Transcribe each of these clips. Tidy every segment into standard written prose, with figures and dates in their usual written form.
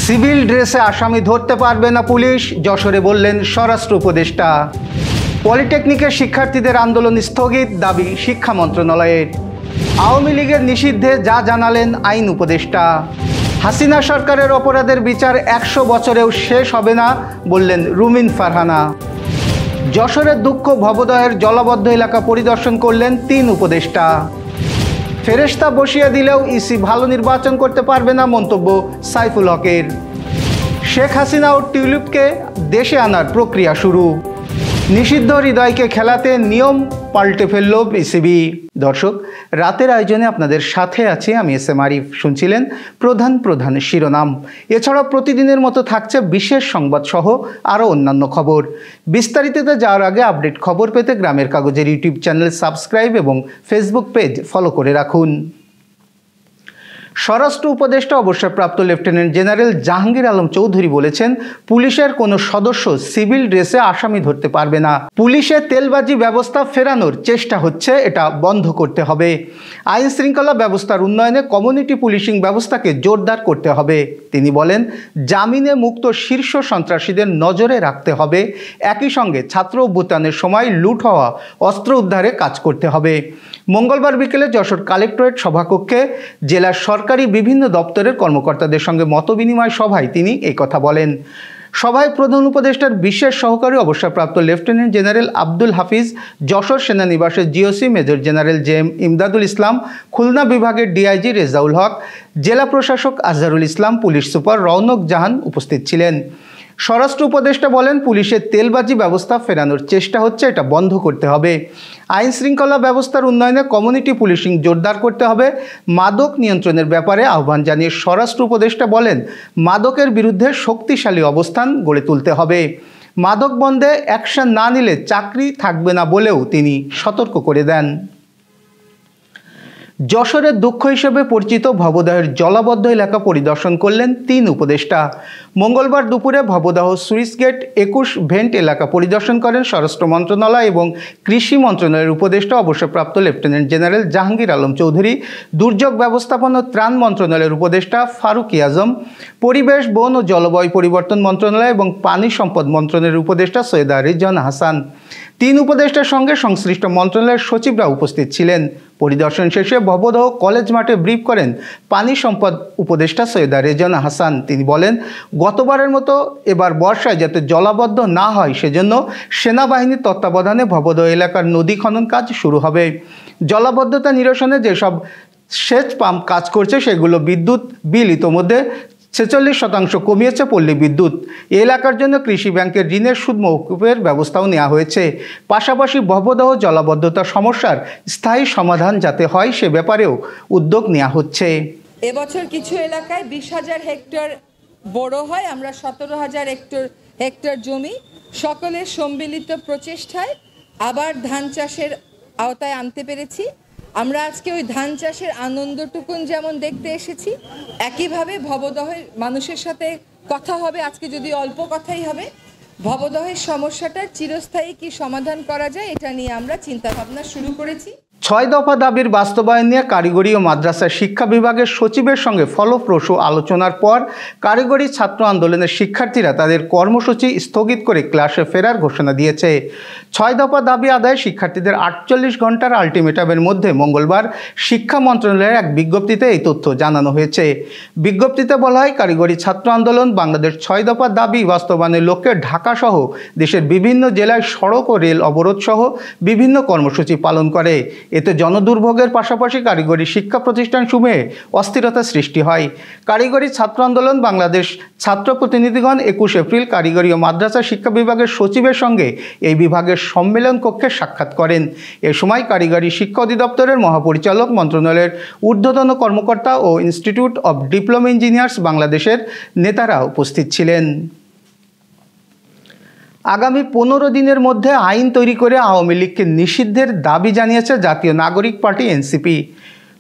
Civil ড্রেসে আসামি ধরতে পারবে না পুলিশ, যশোরে বললেন স্বরাষ্ট্র উপদেষ্টা। পলিটেকনিকের শিক্ষার্থীদের আন্দোলন স্থগিত, দাবি শিক্ষা মন্ত্রণালয়ের। আওয়ামী লীগের নিষিদ্ধে যা জানালেন আইন উপদেষ্টা। হাসিনা সরকারের অপরাধের বিচার 100 বছরেও শেষ হবে না, বললেন রুমিন ফারহানা। যশোরের দুঃখ ভবদহের জলাবদ্ধ এলাকা পরিদর্শন করলেন 3 উপদেষ্টা। ফেরেশতা বসিয়ে দিলেও ইসি ভালো নির্বাচন করতে পারবে না, মন্তব্য সাইফুল হকের। শেখ হাসিনা ও টিউলিপকে দেশে আনার প্রক্রিয়া শুরু। নিষিদ্ধ হৃদয়কে খেলাতে নিয়ম পাল্টে ফেলল বিসিবি। দর্শক, রাতের আয়োজনে আপনাদের সাথে আছি আমি এস এম আরিফ। শুনছিলেন প্রধান শিরোনাম। এছাড়াও প্রতিদিনের মতো থাকছে বিশেষ সংবাদ সহ আরও অন্যান্য খবর। বিস্তারিততে যাওয়ার আগে আপডেট খবর পেতে গ্রামের কাগজের ইউটিউব চ্যানেল সাবস্ক্রাইব এবং ফেসবুক পেজ ফলো করে রাখুন। স্বরাষ্ট্র উপদেষ্টা অবসরপ্রাপ্ত লেফটেন্যান্ট জেনারেল জাহাঙ্গীর আলম চৌধুরী বলেছেন, পুলিশের কোনো সদস্য সিভিল ড্রেসে আসামি ধরতে পারবে না। পুলিশের তেলবাজি ব্যবস্থা ফেরানোর চেষ্টা হচ্ছে, এটা বন্ধ করতে হবে। আইন শৃঙ্খলা ব্যবস্থার উন্নয়নে কমিউনিটি পুলিশিং ব্যবস্থাকে জোরদার করতে হবে। তিনি বলেন, জামিনে মুক্ত শীর্ষ সন্ত্রাসীদের নজরে রাখতে হবে। একই সঙ্গে ছাত্র অভ্যুত্থানের সময় লুট হওয়া অস্ত্র উদ্ধারে কাজ করতে হবে। মঙ্গলবার বিকেলে যশোর কালেক্টরেট সভাকক্ষে জেলার সরকারি বিভিন্ন দপ্তরের কর্মকর্তাদের সঙ্গে মতবিনিময় সভায় তিনি এই কথা বলেন। সভায় প্রধান উপদেষ্টার বিশেষ সহকারী অবসরপ্রাপ্ত লেফটেন্যান্ট জেনারেল আব্দুল হাফিজ, যশোর সেনানিবাসের GOC major general JM Imdadul Islam, Khulna বিভাগের ডিআইজি রেজাউল হক, জেলা প্রশাসক আজহারুল ইসলাম, পুলিশ সুপার রৌনক জাহান উপস্থিত ছিলেন। স্বরাষ্ট্র উপদেষ্টা বলেন, পুলিশের তেলবাজি ব্যবস্থা ফেরানোর চেষ্টা হচ্ছে, এটা বন্ধ করতে হবে। আইন শৃঙ্খলা ব্যবস্থার উন্নয়নে কমিউনিটি পুলিশিং জোরদার করতে হবে। মাদক নিয়ন্ত্রণের ব্যাপারে আহ্বান জানিয়ে স্বরাষ্ট্র উপদেষ্টা বলেন, মাদকের বিরুদ্ধে শক্তিশালী অবস্থান গড়ে তুলতে হবে। মাদক বন্ধে অ্যাকশন না নিলে চাকরি থাকবে না বলেও তিনি সতর্ক করে দেন। যশোরের দুঃখ হিসেবে পরিচিত ভবদহের জলাবদ্ধ এলাকা পরিদর্শন করলেন 3 উপদেষ্টা। মঙ্গলবার দুপুরে ভবদহ সুইচ গেট 21 ভেন্ট এলাকা পরিদর্শন করেন স্বরাষ্ট্র মন্ত্রণালয় এবং কৃষি মন্ত্রণালয়ের উপদেষ্টা অবসরপ্রাপ্ত লেফটেন্যান্ট জেনারেল জাহাঙ্গীর আলম চৌধুরী, দুর্যোগ ব্যবস্থাপনা ও ত্রাণ মন্ত্রণালয়ের উপদেষ্টা ফারুক আজম, পরিবেশ, বন ও জলবায়ু পরিবর্তন মন্ত্রণালয় এবং পানি সম্পদ মন্ত্রণালয়ের উপদেষ্টা সৈয়দা রিজওয়ানা হাসান। 3 উপদেষ্টার সঙ্গে সংশ্লিষ্ট মন্ত্রণালয়ের সচিবরা উপস্থিত ছিলেন। পরিদর্শন শেষে ভবদহ কলেজ মাঠে ব্রিফ করেন পানি সম্পদ উপদেষ্টা সৈয়দা রিজওয়ানা হাসান। তিনি বলেন, গতবারের মতো এবার বর্ষায় যাতে জলাবদ্ধ না হয় সেজন্য সেনাবাহিনীর তত্ত্বাবধানে ভবদহ এলাকার নদী খনন কাজ শুরু হবে। জলাবদ্ধতা নিরসনে যেসব সেচ পাম্প কাজ করছে সেগুলো বিদ্যুৎ বিল ইতোমধ্যে 46% কমিয়েছে পল্লী বিদ্যুৎ। এলাকার জন্য কৃষি ব্যাংকের ঋণের সুদ মওকুফের ব্যবস্থাও নেওয়া হয়েছে। পাশাপাশি ভবদহ জলাবদ্ধতা সমস্যার স্থায়ী সমাধান যাতে হয় সে ব্যাপারেও উদ্যোগ নেওয়া হচ্ছে। এবছর কিছু এলাকায় 20,000 হেক্টর বড় হয়, আমরা 17,000 হেক্টর জমি সকলের সম্মিলিত প্রচেষ্টায় আবার ধান চাষের আওতায় আনতে পেরেছি। আমরা আজকে ওই ধান চাষের আনন্দটুকুন যেমন দেখতে এসেছি, একইভাবে ভবদহের মানুষের সাথে কথা হবে। আজকে যদি অল্প কথাই হবে, ভবদহের সমস্যাটার চিরস্থায়ী কি সমাধান করা যায় এটা নিয়ে আমরা চিন্তা ভাবনা শুরু করেছি। 6 দফা দাবির বাস্তবায়ন নিয়ে কারিগরি ও মাদ্রাসা শিক্ষা বিভাগের সচিবের সঙ্গে ফলপ্রসূ আলোচনার পর কারিগরি ছাত্র আন্দোলনের শিক্ষার্থীরা তাদের কর্মসূচি স্থগিত করে ক্লাসে ফেরার ঘোষণা দিয়েছে। 6 দফা দাবি আদায়ে শিক্ষার্থীদের 48 ঘন্টার আলটিমেটামের মধ্যে মঙ্গলবার শিক্ষা মন্ত্রণালয়ের এক বিজ্ঞপ্তিতে এই তথ্য জানানো হয়েছে। বিজ্ঞপ্তিতে বলা হয়, কারিগরি ছাত্র আন্দোলন বাংলাদেশ 6 দফা দাবি বাস্তবায়নের লক্ষ্যে ঢাকাসহ দেশের বিভিন্ন জেলায় সড়ক ও রেল অবরোধ সহ বিভিন্ন কর্মসূচি পালন করে। এতে জনদুর্ভোগের পাশাপাশি কারিগরি শিক্ষা প্রতিষ্ঠানসমূহে অস্থিরতা সৃষ্টি হয়। কারিগরি ছাত্র আন্দোলন বাংলাদেশ ছাত্র প্রতিনিধিগণ 21 এপ্রিল কারিগরি ও মাদ্রাসা শিক্ষা বিভাগের সচিবের সঙ্গে এই বিভাগের সম্মেলন কক্ষে সাক্ষাৎ করেন। এ সময় কারিগরি শিক্ষা অধিদপ্তরের মহাপরিচালক, মন্ত্রণালয়ের ঊর্ধ্বতন কর্মকর্তা ও ইনস্টিটিউট অব ডিপ্লোমা ইঞ্জিনিয়ার্স বাংলাদেশের নেতারা উপস্থিত ছিলেন। আগামী 15 দিনের মধ্যে আইন তৈরি করে আওয়ামী লীগকে নিষিদ্ধের দাবি জানিয়েছে জাতীয় নাগরিক পার্টি এনসিপি।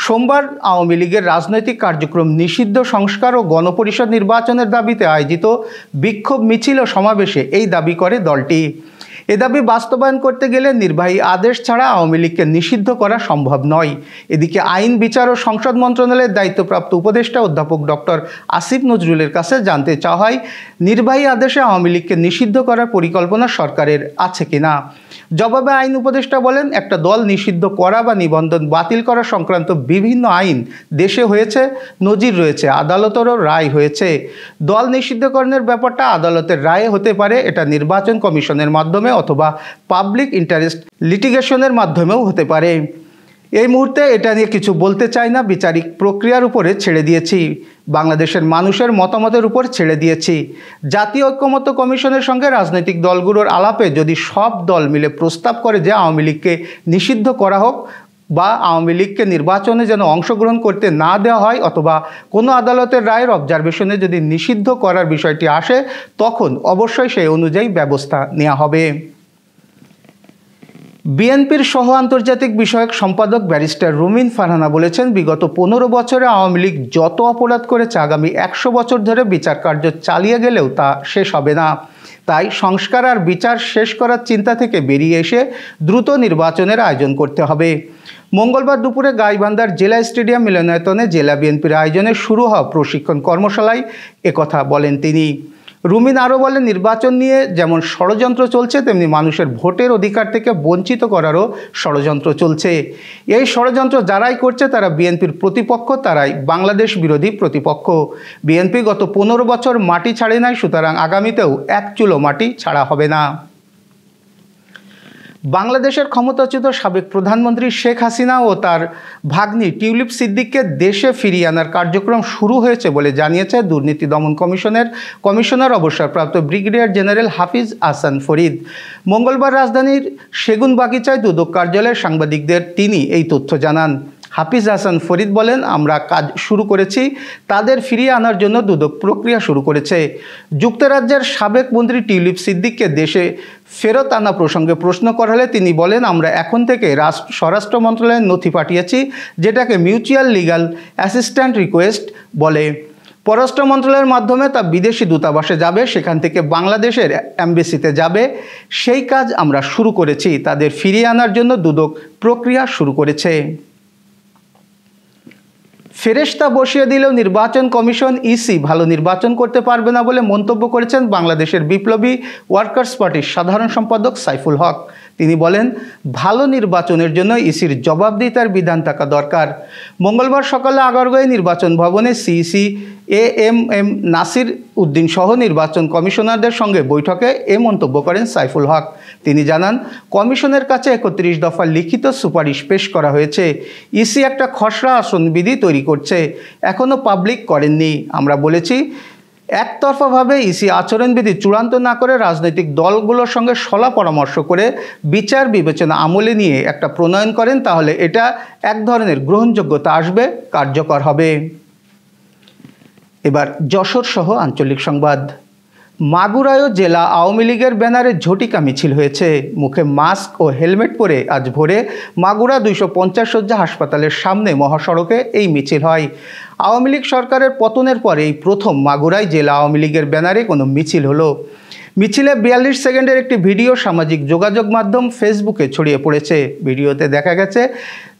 সোমবার আওয়ামী লীগের রাজনৈতিক কার্যক্রম নিষিদ্ধ, সংস্কার ও গণপরিষদ নির্বাচনের দাবিতে আয়োজিত বিক্ষোভ মিছিল ও সমাবেশে এই দাবি করে দলটি। এ দাবি বাস্তবায়ন করতে গেলে নির্বাহী আদেশ ছাড়া আওয়ামী লীগকে নিষিদ্ধ করা সম্ভব নয়। এদিকে আইন, বিচার ও সংসদ মন্ত্রণালয়ের দায়িত্বপ্রাপ্ত উপদেষ্টা অধ্যাপক ডক্টর আসিফ নজরুলের কাছে জানতে চাওয়া হয়, নির্বাহী আদেশে আওয়ামী লীগকে নিষিদ্ধ করার পরিকল্পনা সরকারের আছে কিনা। জবাবে আইন উপদেষ্টা বলেন, একটা দল নিষিদ্ধ করা বা নিবন্ধন বাতিল করা সংক্রান্ত বিভিন্ন আইন দেশে হয়েছে, নজির রয়েছে, আদালতেরও রায় হয়েছে। দল নিষিদ্ধকরণের ব্যাপারটা আদালতের রায়ে হতে পারে, এটা নির্বাচন কমিশনের মাধ্যমে অথবা পাবলিক ইন্টারেস্ট লিটিগেশনের মাধ্যমেও হতে পারে। এই মুহূর্তে এটা নিয়ে কিছু বলতে চাই না, বিচারিক প্রক্রিয়ার উপরে ছেড়ে দিয়েছি, বাংলাদেশের মানুষের মতামতের উপর ছেড়ে দিয়েছি। জাতীয় ঐক্যমত্য কমিশনের সঙ্গে রাজনৈতিক দলগুলোর আলাপে যদি সব দল মিলে প্রস্তাব করে যে আওয়ামী লীগকে নিষিদ্ধ করা হোক বা আওয়ামী লীগকে নির্বাচনে যেন অংশগ্রহণ করতে না দেওয়া হয় অথবা কোনো আদালতের রায়ের অবজারভেশনে যদি নিষিদ্ধ করার বিষয়টি আসে, তখন অবশ্যই সেই অনুযায়ী ব্যবস্থা নেওয়া হবে। বিএনপির সহ আন্তর্জাতিক বিষয়ক সম্পাদক ব্যারিস্টার রুমিন ফারহানা বলেছেন, বিগত 15 বছরে আওয়ামী লীগ যত অপরাধ করেছে আগামী 100 বছর ধরে বিচার কার্য চালিয়ে গেলেও তা শেষ হবে না। তাই সংস্কার আর বিচার শেষ করার চিন্তা থেকে বেরিয়ে এসে দ্রুত নির্বাচনের আয়োজন করতে হবে। মঙ্গলবার দুপুরে গাইবান্ধার জেলা স্টেডিয়াম মিলনায়তনে জেলা বিএনপির আয়োজনে শুরু হওয়া প্রশিক্ষণ কর্মশালায় একথা বলেন তিনি। রুমিন আরও বলেন, নির্বাচন নিয়ে যেমন ষড়যন্ত্র চলছে, তেমনি মানুষের ভোটের অধিকার থেকে বঞ্চিত করারও ষড়যন্ত্র চলছে। এই ষড়যন্ত্র যারাই করছে তারা বিএনপির প্রতিপক্ষ, তারাই বাংলাদেশ বিরোধী প্রতিপক্ষ। বিএনপি গত 15 বছর মাটি ছাড়ে নাই, সুতরাং আগামীতেও এক চুলো মাটি ছাড়া হবে না। বাংলাদেশের ক্ষমতাচ্যুত সাবেক প্রধানমন্ত্রী শেখ হাসিনা ও তার ভাগ্নি টিউলিপ সিদ্দিককে দেশে ফিরিয়ে আনার কার্যক্রম শুরু হয়েছে বলে জানিয়েছে দুর্নীতি দমন কমিশনের কমিশনার অবসরপ্রাপ্ত ব্রিগেডিয়ার জেনারেল হাফিজ আহসান ফরিদ। মঙ্গলবার রাজধানীর সেগুনবাগিচায় দুদক কার্যালয়ের সাংবাদিকদের তিনি এই তথ্য জানান। হাফিজ আহসান ফরিদ বলেন, আমরা কাজ শুরু করেছি, তাদের ফিরিয়ে আনার জন্য দুদক প্রক্রিয়া শুরু করেছে। যুক্তরাজ্যের সাবেক মন্ত্রী টিউলিপ সিদ্দিককে দেশে ফেরত আনা প্রসঙ্গে প্রশ্ন করা হলে তিনি বলেন, আমরা এখন থেকে স্বরাষ্ট্র মন্ত্রণালয়ের নথি পাঠিয়েছি, যেটাকে মিউচুয়াল লিগ্যাল অ্যাসিস্ট্যান্ট রিকোয়েস্ট বলে। পররাষ্ট্র মন্ত্রণালয়ের মাধ্যমে তা বিদেশি দূতাবাসে যাবে, সেখান থেকে বাংলাদেশের অ্যাম্বাসিতে যাবে। সেই কাজ আমরা শুরু করেছি, তাদের ফিরিয়ে আনার জন্য দুদক প্রক্রিয়া শুরু করেছে। ফেরেশতা বসিয়ে দিলেও নির্বাচন কমিশন ইসি ভালো নির্বাচন করতে পারবে না বলে মন্তব্য করেছেন বাংলাদেশের বিপ্লবী ওয়ার্কার্স পার্টির সাধারণ সম্পাদক সাইফুল হক। তিনি বলেন, ভালো নির্বাচনের জন্য ইসির জবাবদিহিতার বিধান থাকা দরকার। মঙ্গলবার সকালে আগারগাঁওয়ে নির্বাচন ভবনে সিইসি এএমএম নাসির উদ্দিন সহ নির্বাচন কমিশনারদের সঙ্গে বৈঠকে এ মন্তব্য করেন সাইফুল হক। তিনি জানান, কমিশনের কাছে 31 দফা লিখিত সুপারিশ পেশ করা হয়েছে। ইসি একটা খসড়া আসনবিধি তৈরি করছে, এখনও পাবলিক করেননি। আমরা বলেছি, একতরফাভাবে ইসি আচরণবিধি চূড়ান্ত না করে রাজনৈতিক দলগুলোর সঙ্গে সলা পরামর্শ করে বিচার বিবেচনা আমলে নিয়ে একটা প্রণয়ন করেন, তাহলে এটা এক ধরনের গ্রহণযোগ্যতা আসবে, কার্যকর হবে। এবার যশোর সহ আঞ্চলিক সংবাদ। মাগুরায়ও জেলা আওয়ামী লীগের ব্যানারে ঝটিকা মিছিল হয়েছে। মুখে মাস্ক ও হেলমেট পরে আজ ভোরে মাগুরা 250 শয্যা হাসপাতালের সামনে মহাসড়কে এই মিছিল হয়। আওয়ামী লীগ সরকারের পতনের পরে এই প্রথম মাগুরায় জেলা আওয়ামী লীগের ব্যানারে কোনো মিছিল হলো। মিছিলে 42 সেকেন্ডের একটি ভিডিও সামাজিক যোগাযোগ মাধ্যম ফেসবুকে ছড়িয়ে পড়েছে। ভিডিওতে দেখা গেছে,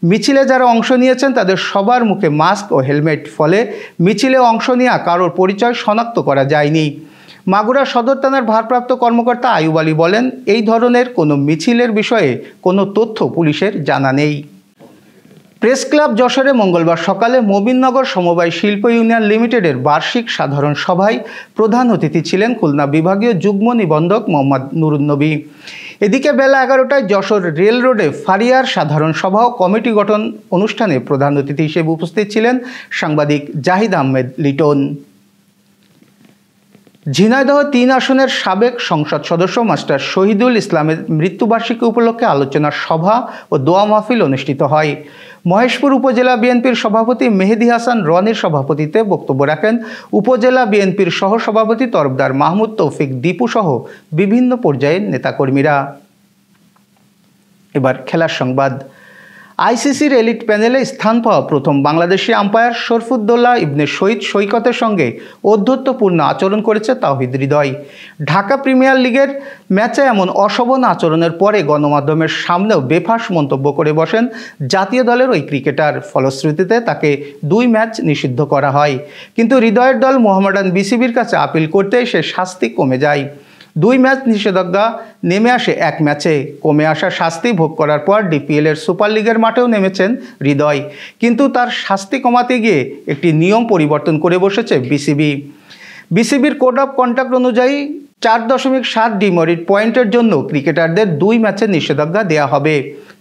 মিছিলে যারা অংশ নিয়েছেন তাদের সবার মুখে মাস্ক ও হেলমেট, ফলে মিছিলে অংশ নেওয়া কারোর পরিচয় শনাক্ত করা যায়নি। মাগুরা সদর থানার ভারপ্রাপ্ত কর্মকর্তা আয়ুব আলী বলেন, এই ধরনের কোনো মিছিলের বিষয়ে কোনো তথ্য পুলিশের জানা নেই। প্রেস ক্লাব যশোরে মঙ্গলবার সকালে মবিননগর সমবায় শিল্প ইউনিয়ন লিমিটেডের বার্ষিক সাধারণ সভায় প্রধান অতিথি ছিলেন খুলনা বিভাগীয় যুগ্ম নিবন্ধক মোহাম্মদ নুরুন্নবী। এদিকে বেলা 11টায় যশোর রেল রোডে ফারিয়ার সাধারণ সভা ও কমিটি গঠন অনুষ্ঠানে প্রধান অতিথি হিসেবে উপস্থিত ছিলেন সাংবাদিক জাহিদ আহমেদ লিটন। ঝিনাইদহ 3 আসনের সাবেক সংসদ সদস্য মাস্টার শহীদুল ইসলামের মৃত্যুবার্ষিকী উপলক্ষে আলোচনা সভা ও দোয়া মাহফিল অনুষ্ঠিত হয়। মহেশপুর উপজেলা বিএনপির সভাপতি মেহেদি হাসান রনির সভাপতিত্বে বক্তব্য রাখেন উপজেলা বিএনপির সহসভাপতি তরফদার মাহমুদ তৌফিক দীপু সহ বিভিন্ন পর্যায়ের নেতাকর্মীরা। এবার খেলার সংবাদ। আইসিসির এলিট প্যানেলে স্থান পাওয়া প্রথম বাংলাদেশি আম্পায়ার শরফুদ্দৌলা ইবনে শহীদ সৈকতের সঙ্গে ঔদ্ধত্যপূর্ণ আচরণ করেছে তাওহিদ হৃদয়। ঢাকা প্রিমিয়ার লিগের ম্যাচে এমন অশোভন আচরণের পরে গণমাধ্যমের সামনেও বেফাঁস মন্তব্য করে বসেন জাতীয় দলের ওই ক্রিকেটার। ফলশ্রুতিতে তাকে 2 ম্যাচ নিষিদ্ধ করা হয়, কিন্তু হৃদয়ের দল মোহামেডান বিসিবির কাছে আপিল করতে সে শাস্তি কমে যায়। 2 ম্যাচ নিষেধাজ্ঞা নেমে আসে 1 ম্যাচে। কমে আসা শাস্তি ভোগ করার পর ডিপিএলের সুপার লিগের মাঠেও নেমেছেন হৃদয়, কিন্তু তার শাস্তি কমাতে গিয়ে একটি নিয়ম পরিবর্তন করে বসেছে বিসিবির কোড অফ কন্ডাক্ট অনুযায়ী 4.7 ডিমেরিট পয়েন্টের জন্য ক্রিকেটারদের 2 ম্যাচের নিষেধাজ্ঞা দেওয়া হবে।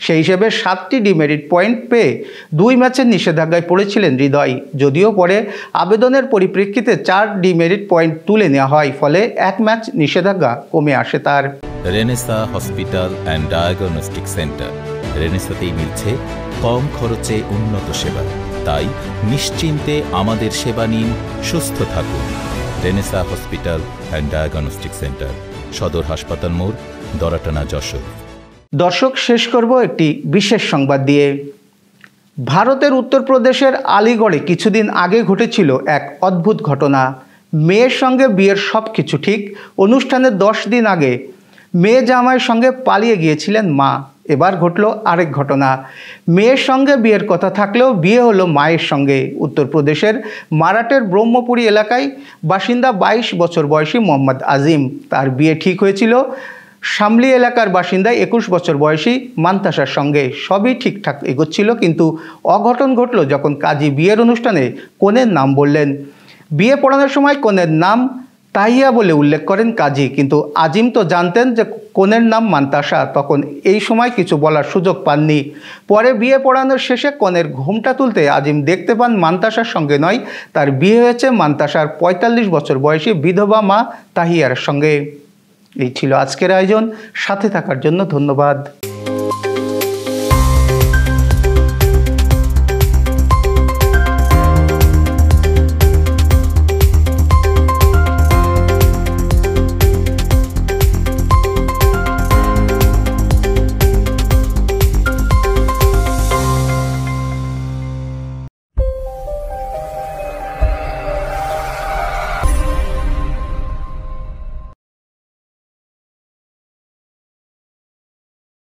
সেই হিসেবে 7টি ডিমেরিট পয়েন্ট পেয়ে 2 ম্যাচের নিষেধাজ্ঞায় পড়েছিলেন হৃদয়। যদিও পরে আবেদনের পরিপ্রেক্ষিতে 4 ডিমেরিট পয়েন্ট তুলে নেওয়া হয়, ফলে 1 ম্যাচ নিষেধাজ্ঞা কমে আসে তার। Renaissance hospital and diagnostic centre. রেনেসাতেই মিলছে কম খরচে উন্নত সেবা, তাই নিশ্চিন্তে আমাদের সেবা নিন, সুস্থ থাকুন। Renaissance hospital and diagnostic centre, সদর হাসপাতাল মোড়, দরাটানা, যশোর। দর্শক, শেষ করব একটি বিশেষ সংবাদ দিয়ে। ভারতের উত্তরপ্রদেশের আলিগড়ে কিছুদিন আগে ঘটেছিল এক অদ্ভুত ঘটনা। মেয়ের সঙ্গে বিয়ের সব কিছু ঠিক, অনুষ্ঠানের 10 দিন আগে মেয়ে জামাইয়ের সঙ্গে পালিয়ে গিয়েছিলেন মা। এবার ঘটল আরেক ঘটনা। মেয়ের সঙ্গে বিয়ের কথা থাকলেও বিয়ে হলো মায়ের সঙ্গে। উত্তরপ্রদেশের মারাঠের ব্রহ্মপুরী এলাকায় বাসিন্দা 22 বছর বয়সী মোহাম্মদ আজিম। তার বিয়ে ঠিক হয়েছিল শামলি এলাকার বাসিন্দা 21 বছর বয়সী মান্তাসার সঙ্গে। সবই ঠিকঠাক এগোচ্ছিল, কিন্তু অঘটন ঘটল যখন কাজী বিয়ের অনুষ্ঠানে কনের নাম বললেন। বিয়ে পড়ানোর সময় কনের নাম তাহিয়া বলে উল্লেখ করেন কাজী, কিন্তু আজিম তো জানতেন যে কনের নাম মান্তাসা, তখন এই সময় কিছু বলার সুযোগ পাননি। পরে বিয়ে পড়ানোর শেষে কনের ঘোমটা তুলতে আজিম দেখতে পান মান্তাসার সঙ্গে নয়, তার বিয়ে হয়েছে মান্তাসার 45 বছর বয়সী বিধবা মা তাহিয়ার সঙ্গে। এই ছিল আজকের আয়োজন। সাথে থাকার জন্য ধন্যবাদ।